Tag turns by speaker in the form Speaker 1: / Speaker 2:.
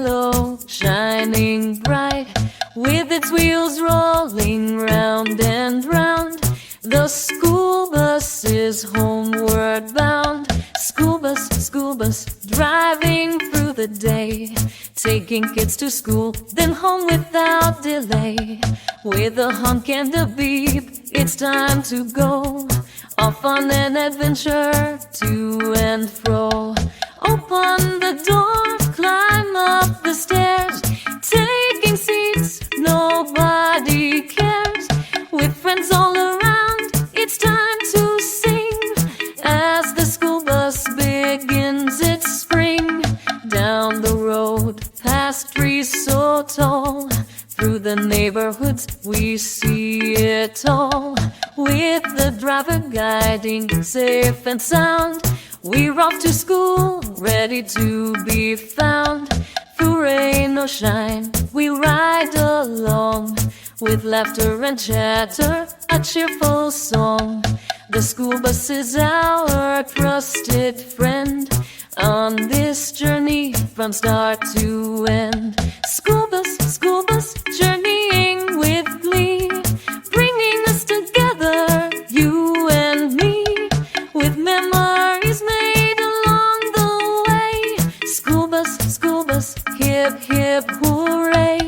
Speaker 1: yellow, shining bright, with its wheels rolling round and round. The school bus is homeward bound. School bus, driving through the day, taking kids to school, then home without delay. With a honk and a beep, it's time to go off on an adventure to and fro. Open the door, climb up the stairs, taking seats, nobody cares. With friends all around, it's time to sing as the school bus begins its spring. Down the road, past trees so tall, through the neighborhoods we see it all. With the driver guiding safe and sound, we're off to school, ready to be found. Through rain or shine, we ride along, with laughter and chatter, a cheerful song. The school bus is our trusted friend on this journey from start to end. School bus, journeying with glee, bringing us together, you and me, with memories made along the way. School bus, hip, hip, hooray.